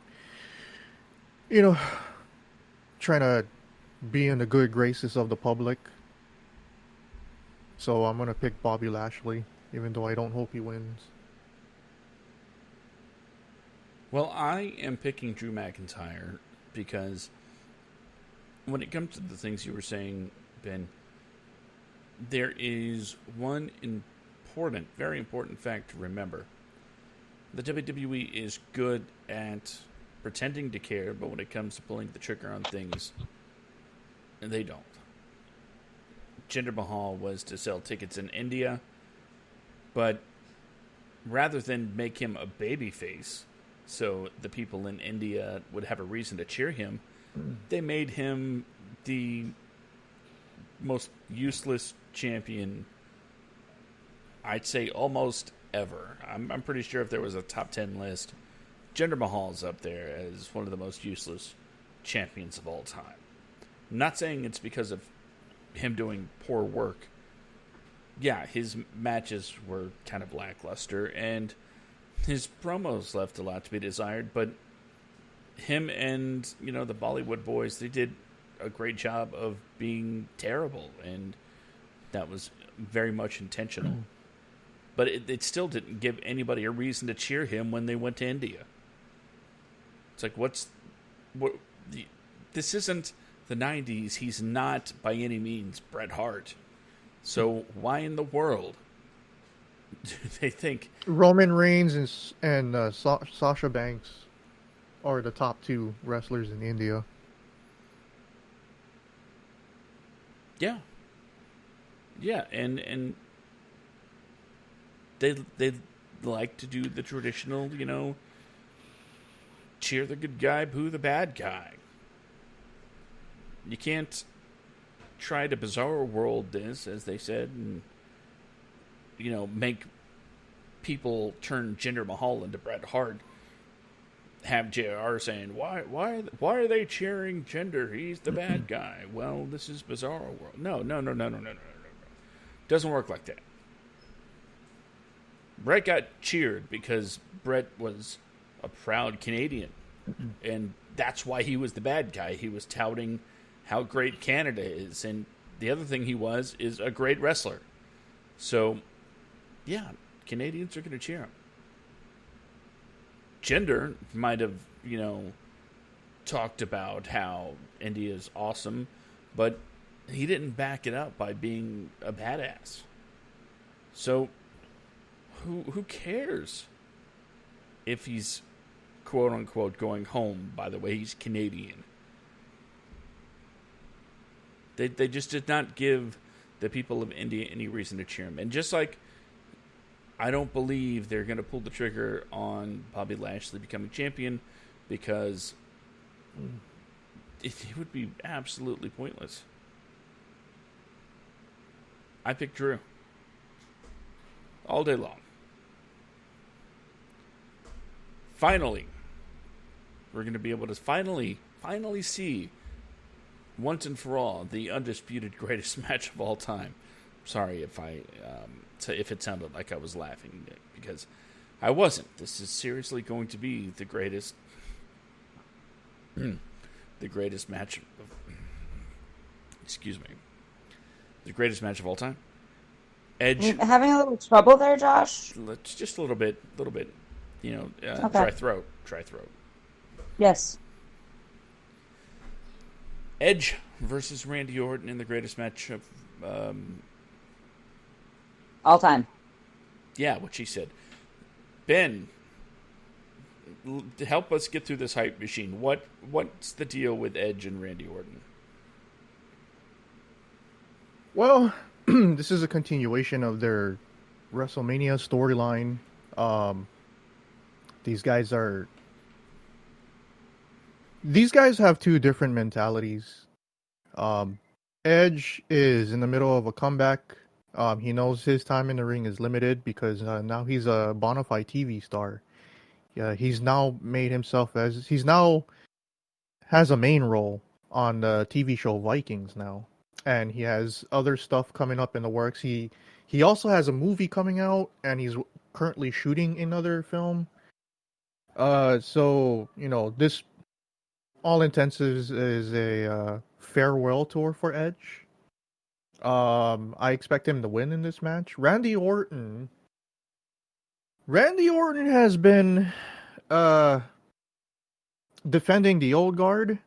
to be in the good graces of the public. So I'm going to pick Bobby Lashley, even though I don't hope he wins. Well, I am picking Drew McIntyre because when it comes to the things you were saying, Ben, there is one very important fact to remember. The WWE is good at pretending to care, but when it comes to pulling the trigger on things, they don't. Jinder Mahal was to sell tickets in India, but rather than make him a babyface so the people in India would have a reason to cheer him, they made him the most useless champion, I'd say, almost ever. I'm pretty sure if there was a top 10 list, Jinder Mahal's up there as one of the most useless champions of all time. I'm not saying it's because of him doing poor work. Yeah, his matches were kind of lackluster, and his promos left a lot to be desired, but him and, the Bollywood boys, they did a great job of being terrible, and that was very much intentional. But it still didn't give anybody a reason to cheer him when they went to India. It's like, this isn't the 90s. He's not by any means Bret Hart. So why in the world do they think Roman Reigns and Sasha Banks are the top two wrestlers in India? Yeah, and they like to do the traditional, cheer the good guy, boo the bad guy. You can't try to bizarre world this, as they said, and make people turn Jinder Mahal into Bret Hart. Have JR saying, why are they cheering Jinder? He's the bad guy. Well, this is bizarre world. No. Doesn't work like that. Bret got cheered because Bret was a proud Canadian, and that's why he was the bad guy. He was touting how great Canada is, and the other thing he is a great wrestler. So, yeah, Canadians are going to cheer him. Jinder might have, talked about how India is awesome, but he didn't back it up by being a badass. So, who cares if he's quote unquote going home? By the way, he's Canadian. They just did not give the people of India any reason to cheer him. And just like I don't believe they're going to pull the trigger on Bobby Lashley becoming champion because it would be absolutely pointless. I pick Drew all day long. Finally, we're going to be able to finally see once and for all the undisputed greatest match of all time. Sorry if if it sounded like I was laughing, because I wasn't. This is seriously going to be the greatest match. Excuse me. The greatest match of all time. Edge. You having a little trouble there, Josh? Just a little bit. You know, Okay. Dry throat. Yes. Edge versus Randy Orton in the greatest match of All time. yeah, what she said. Ben, help us get through this hype machine. What's the deal with Edge and Randy Orton? Well, this is a continuation of their WrestleMania storyline. These guys have two different mentalities. Edge is in the middle of a comeback. He knows his time in the ring is limited because now he's a bona fide TV star. Yeah, he's now has a main role on the TV show Vikings now, and he has other stuff coming up in the works. He also has a movie coming out, and he's currently shooting another film. So this all intents is a farewell tour for Edge. I expect him to win in this match. Randy Orton has been defending the old guard.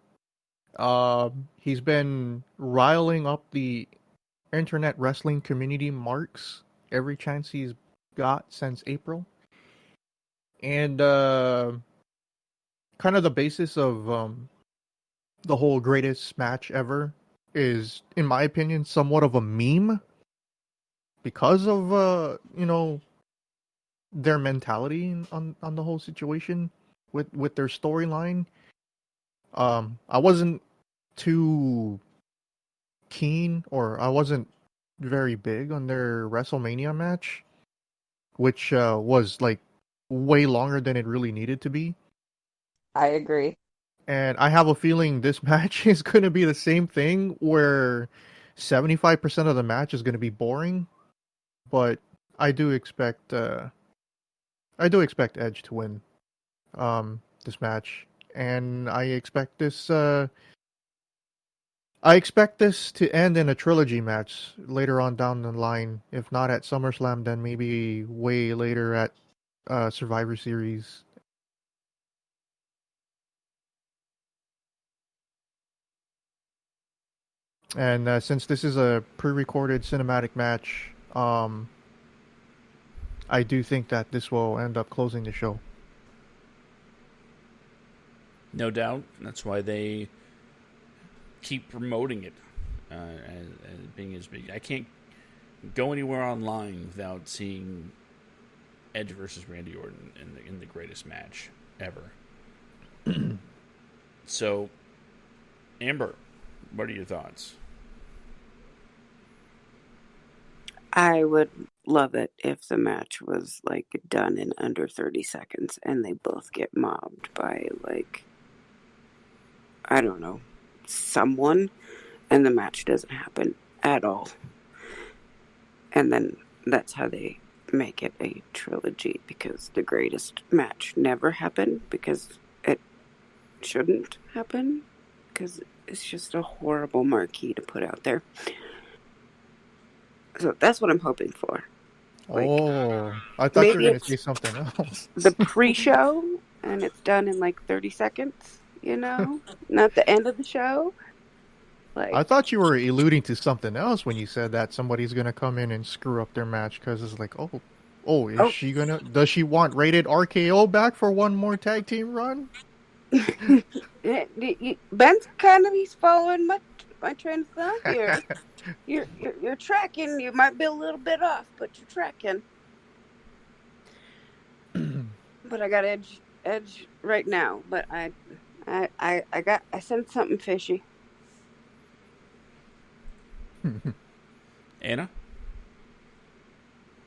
He's been riling up the internet wrestling community marks every chance he's got since April. And kind of the basis of the whole greatest match ever is, in my opinion, somewhat of a meme because of their mentality on the whole situation with their storyline. I wasn't too keen, or I wasn't very big on their WrestleMania match, which was like way longer than it really needed to be. I agree. And I have a feeling this match is going to be the same thing, where 75% of the match is going to be boring. But I do expect Edge to win this match, and I expect this to end in a trilogy match later on down the line. If not at SummerSlam, then maybe way later at Survivor Series. And since this is a pre-recorded cinematic match, I do think that this will end up closing the show. No doubt. That's why they keep promoting it as being as big. I can't go anywhere online without seeing Edge versus Randy Orton in the greatest match ever. So, Amber, what are your thoughts? I would love it if the match was like done in under 30 seconds and they both get mobbed by like, I don't know, someone, and the match doesn't happen at all. And then that's how they make it a trilogy, because the greatest match never happened, because it shouldn't happen, because it's just a horrible marquee to put out there. So that's what I'm hoping for. Like, I thought you were going to say something else. The pre-show, and it's done in like 30 seconds, not the end of the show. Like, I thought you were alluding to something else when you said that somebody's going to come in and screw up their match, because it's like, she going to, does she want rated RKO back for one more tag team run? Ben's he's following my train of thought here. You're tracking. You might be a little bit off, but you're tracking. but I got Edge right now. But I sensed something fishy. Anna?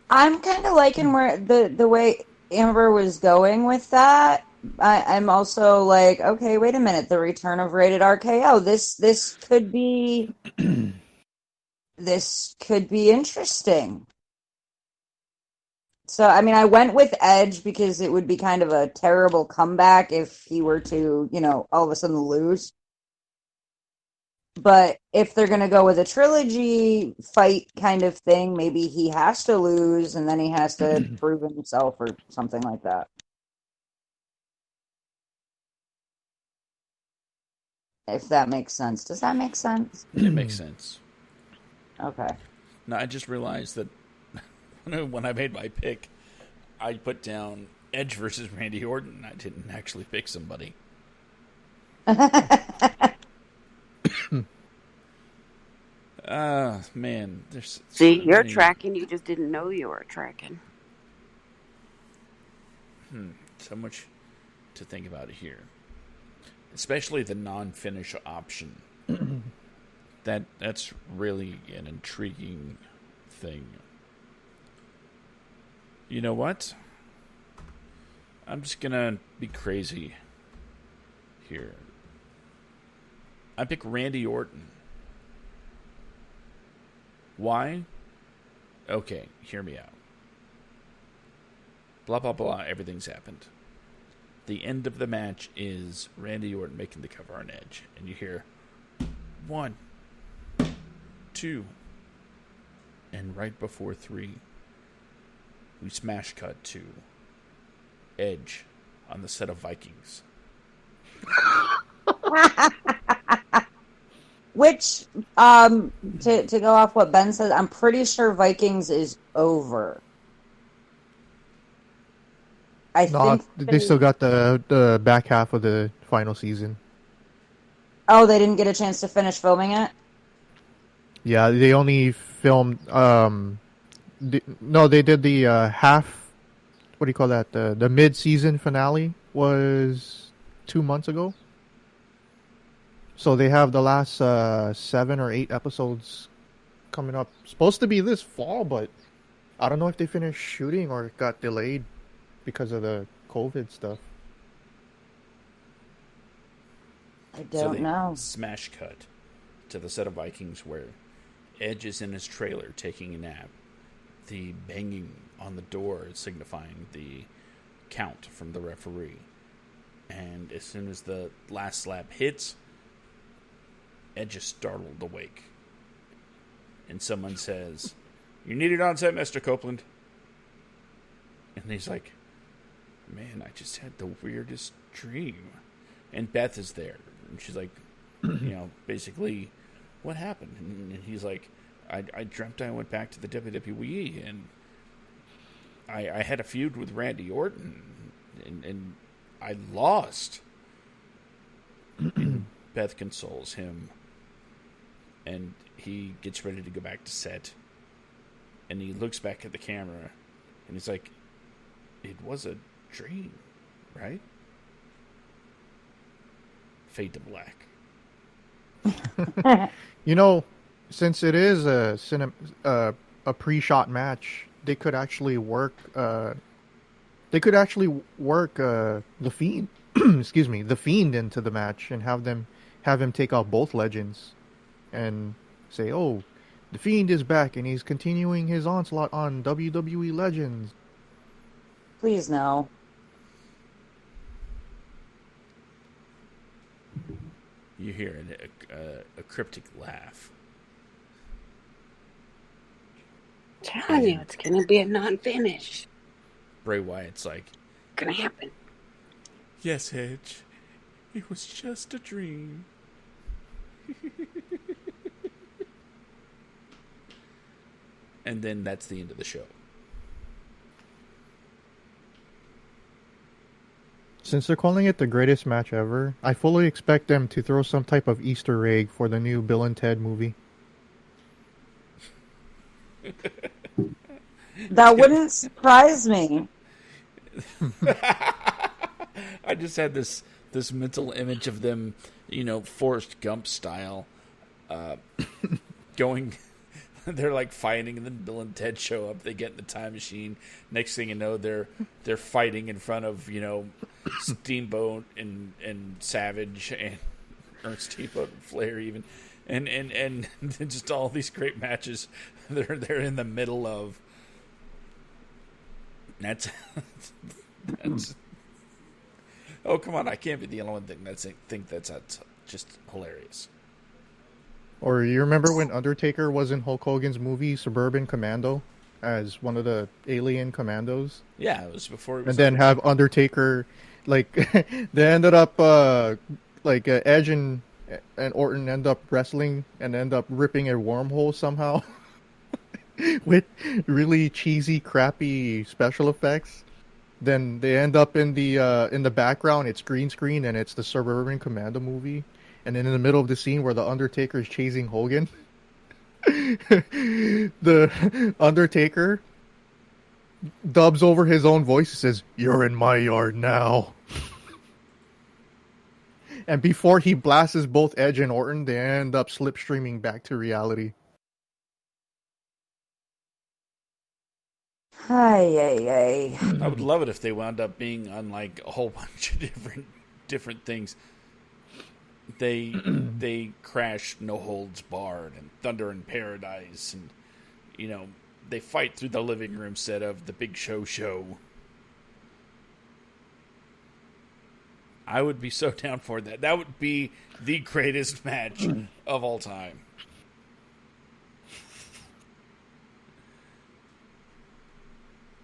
I'm kind of liking where the way Amber was going with that. I'm also like, okay, wait a minute, the return of Rated RKO. This could be this could be interesting. So, I mean, I went with Edge because it would be kind of a terrible comeback if he were to, all of a sudden lose. But if they're going to go with a trilogy fight kind of thing, maybe he has to lose and then he has to prove himself or something like that. If that makes sense. Does that make sense? It makes sense. Okay. No, I just realized that when I made my pick, I put down Edge versus Randy Orton. I didn't actually pick somebody. Man, there's See, so you're many... tracking. You just didn't know you were tracking. So much to think about here, especially the non-finish option. That's really an intriguing thing. You know what? I'm just gonna be crazy here. I pick Randy Orton. Why? Okay, hear me out. Blah, blah, blah, everything's happened. The end of the match is Randy Orton making the cover on Edge. And you hear 1, 2, and right before 3, we smash cut to Edge on the set of Vikings. Which, to go off what Ben said, I'm pretty sure Vikings is over. I think they still got the back half of the final season. Oh, they didn't get a chance to finish filming it? Yeah, they only filmed. They did the half. What do you call that? The mid-season finale was 2 months ago. So they have the last 7 or 8 episodes coming up. Supposed to be this fall, but I don't know if they finished shooting or it got delayed because of the COVID stuff. I don't know. Smash cut to the set of Vikings where Edge is in his trailer taking a nap. The banging on the door is signifying the count from the referee. And as soon as the last slap hits, Edge is startled awake. And someone says, "You needed on set, Mr. Copeland." And he's like, "Man, I just had the weirdest dream." And Beth is there. And she's like, basically, what happened? And he's like, I dreamt I went back to the WWE and I had a feud with Randy Orton and I lost. And Beth consoles him. And he gets ready to go back to set. And he looks back at the camera and he's like, "It was a dream, right?" Fade to black. Since it is a pre-shot match, they could actually work. They could actually work the Fiend, excuse me, the Fiend into the match and have him take out both legends, and say, "Oh, the Fiend is back and he's continuing his onslaught on WWE legends." Please no. You hear a cryptic laugh. Telling you, it's gonna be a non-finish. Bray Wyatt's like, Gonna happen. "Yes, Edge, it was just a dream." And then that's the end of the show. Since they're calling it the greatest match ever, I fully expect them to throw some type of Easter egg for the new Bill and Ted movie. That wouldn't surprise me. I just had this mental image of them, Forrest Gump style, going. They're like fighting, and then Bill and Ted show up. They get in the time machine. Next thing you know, they're fighting in front of Steamboat and Savage or Steamboat and Flair even, and just all these great matches. They're in the middle of. That's. Oh, come on! I can't be the only one think that's just hilarious. Or you remember when Undertaker was in Hulk Hogan's movie Suburban Commando as one of the alien commandos? Yeah, it was before. It was and then have Undertaker, like, they ended up Edge and Orton end up wrestling and end up ripping a wormhole somehow with really cheesy, crappy special effects. Then they end up in the background. It's green screen and it's the Suburban Commando movie. And then in the middle of the scene where the Undertaker is chasing Hogan, the Undertaker dubs over his own voice and says, "You're in my yard now." And before he blasts both Edge and Orton, they end up slipstreaming back to reality. Ay. I would love it if they wound up being on like a whole bunch of different things. They crash No Holds Barred and Thunder in Paradise, and they fight through the living room set of the Big Show. I would be so down for that. That would be the greatest match of all time.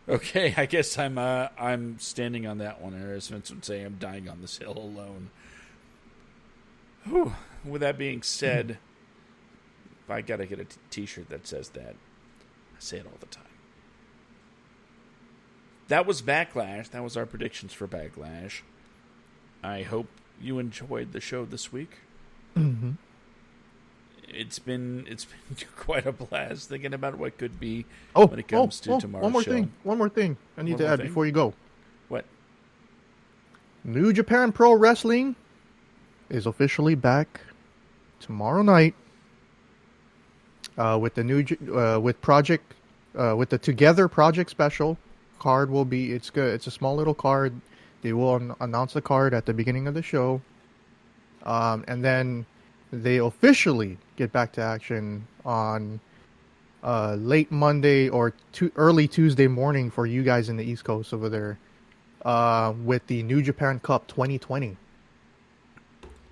Okay, I guess I'm standing on that one, or as Vince would say, I'm dying on this hill alone. Whew. With that being said, I gotta get a t-shirt that says that. I say it all the time. That was Backlash. That was our predictions for Backlash. I hope you enjoyed the show this week. Mm-hmm. It's been quite a blast thinking about what could be when it comes to tomorrow's show. One more thing I need to add before you go. What? New Japan Pro Wrestling is officially back tomorrow night with the new with the Together Project special card. Will be it's good. It's a small little card. They will announce the card at the beginning of the show, and then they officially get back to action on late Monday or early Tuesday morning for you guys in the East Coast over there with the New Japan Cup 2020.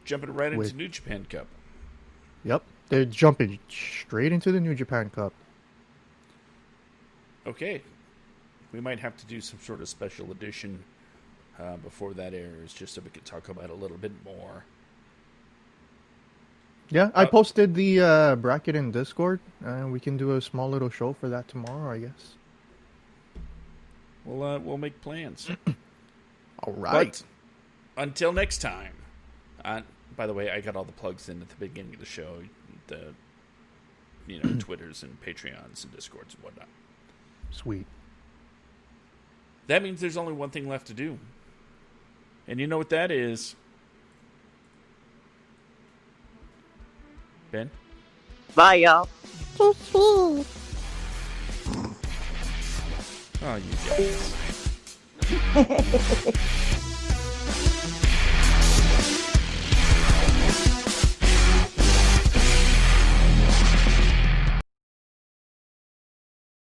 Jumping right into New Japan Cup. Yep, they're jumping straight into the New Japan Cup. Okay. We might have to do some sort of special edition before that airs, just so we could talk about it a little bit more. Yeah, I posted the bracket in Discord. We can do a small little show for that tomorrow, I guess. We'll make plans. All right. But until next time. By the way, I got all the plugs in at the beginning of the show. The Twitters and Patreons and Discords and whatnot. Sweet. That means there's only one thing left to do. And you know what that is? Ben? Bye, y'all. Oh, you guys.